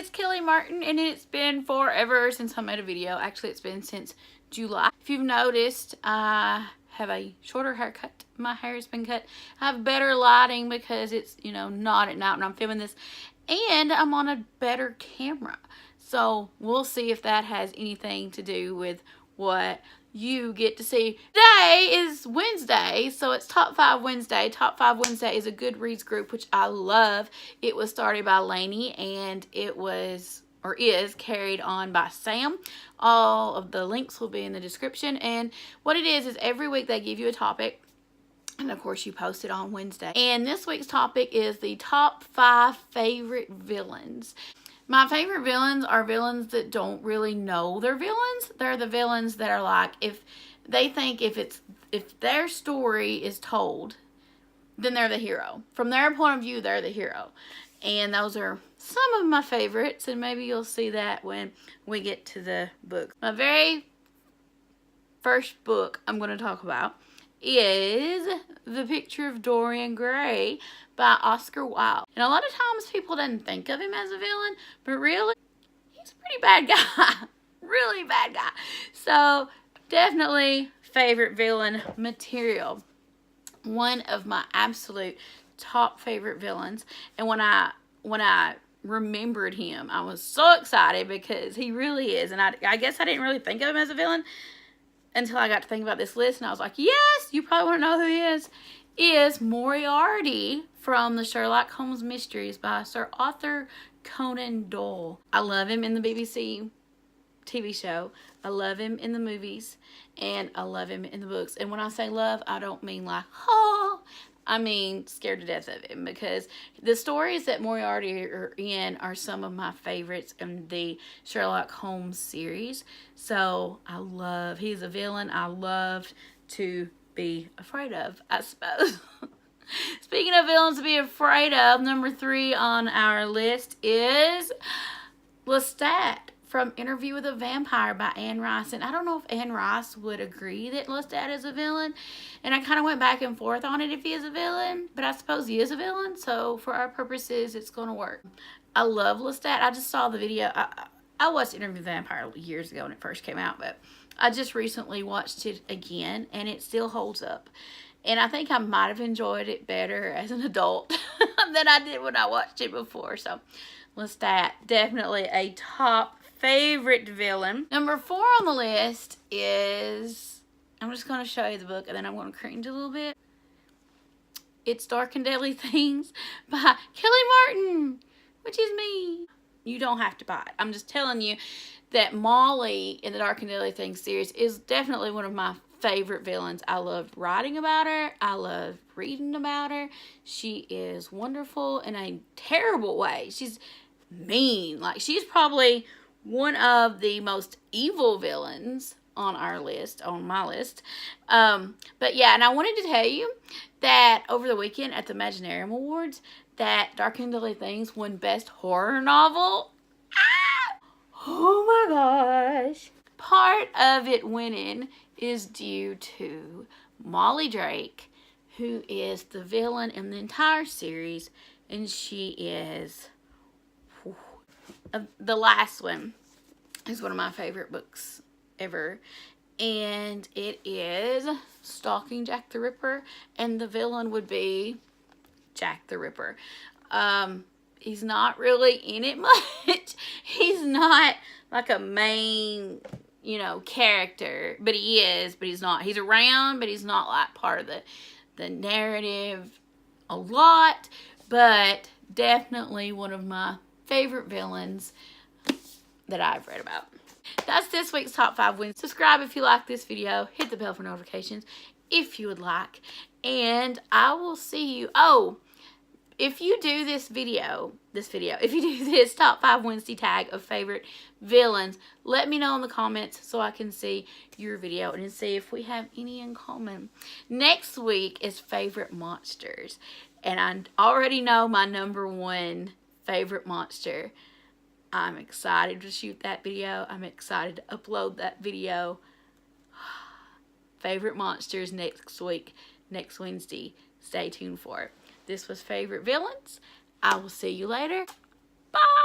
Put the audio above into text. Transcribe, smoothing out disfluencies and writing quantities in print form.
it's Kelly Martin, and it's been forever since I made a video. Actually, it's been since July. If you've noticed, I have a shorter haircut. My hair has been cut. I have better lighting because it's, you know, not at night when I'm filming this. And I'm on a better camera. So we'll see if that has anything to do with what you get to see. Today is Wednesday, so it's Top 5 Wednesday. Top 5 Wednesday is a Goodreads group, which I love. It was started by Lainey, and it was, or is, carried on by Sam. All of the links will be in the description. And what it is every week they give you a topic. And of course, you post it on Wednesday. And this week's topic is the top 5 favorite villains. My favorite villains are villains that don't really know they're villains. They're the villains that are like, if they think if their story is told, then they're the hero. From their point of view, they're the hero. And those are some of my favorites, and maybe you'll see that when we get to the book. My very first book I'm going to talk about is The Picture of Dorian Gray by Oscar Wilde. And a lot of times people didn't think of him as a villain, but really, he's a pretty bad guy. Really bad guy. So, definitely favorite villain material. One of my absolute top favorite villains. And when I remembered him, I was so excited because he really is. And I guess I didn't really think of him as a villain until I got to think about this list, and I was like, yes, you probably want to know who he is Moriarty from the Sherlock Holmes Mysteries by Sir Arthur Conan Doyle. I love him in the BBC TV show. I love him in the movies, and I love him in the books. And when I say love, I don't mean like, oh, I mean scared to death of him, because the stories that Moriarty are in are some of my favorites in the Sherlock Holmes series. So he's a villain I love to be afraid of, I suppose. Speaking of villains to be afraid of, number 3 on our list is Lestat from Interview with a Vampire by Anne Rice. And I don't know if Anne Rice would agree that Lestat is a villain. And I kind of went back and forth on it if he is a villain. But I suppose he is a villain. So for our purposes, it's going to work. I love Lestat. I just saw the video. I watched Interview with a Vampire years ago when it first came out. But I just recently watched it again. And it still holds up. And I think I might have enjoyed it better as an adult than I did when I watched it before. So Lestat, definitely a top favorite villain. Number 4 on the list is, I'm just going to show you the book and then I'm going to cringe a little bit. It's Dark and Deadly Things by Kelly Martin, which is me. You don't have to buy it. I'm just telling you that Molly in the Dark and Deadly Things series is definitely one of my favorite villains. I loved writing about her. I love reading about her. She is wonderful in a terrible way. She's mean. Like, she's probably one of the most evil villains on our list, on my list. But yeah, and I wanted to tell you that over the weekend at the Imaginarium Awards, that Dark and Deadly Things won Best Horror Novel. Ah! Oh my gosh. Part of it winning is due to Molly Drake, who is the villain in the entire series, and she is... The last one is one of my favorite books ever, and it is Stalking Jack the Ripper, and the villain would be Jack the Ripper. He's not really in it much. He's not like a main, you know, character, but he is, but he's not. He's around, but he's not like part of the narrative a lot, but definitely one of my favorite villains that I've read about. That's this week's Top 5 Wins. Subscribe if you like this video. Hit the bell for notifications if you would like. And I will see you. Oh, if you do if you do this Top 5 Wednesday tag of favorite villains, let me know in the comments so I can see your video and see if we have any in common. Next week is favorite monsters. And I already know my number 1 favorite monster. I'm excited to shoot that video. I'm excited to upload that video. Favorite monsters next week, next Wednesday. Stay tuned for it. This was Favorite Villains. I will see you later. Bye!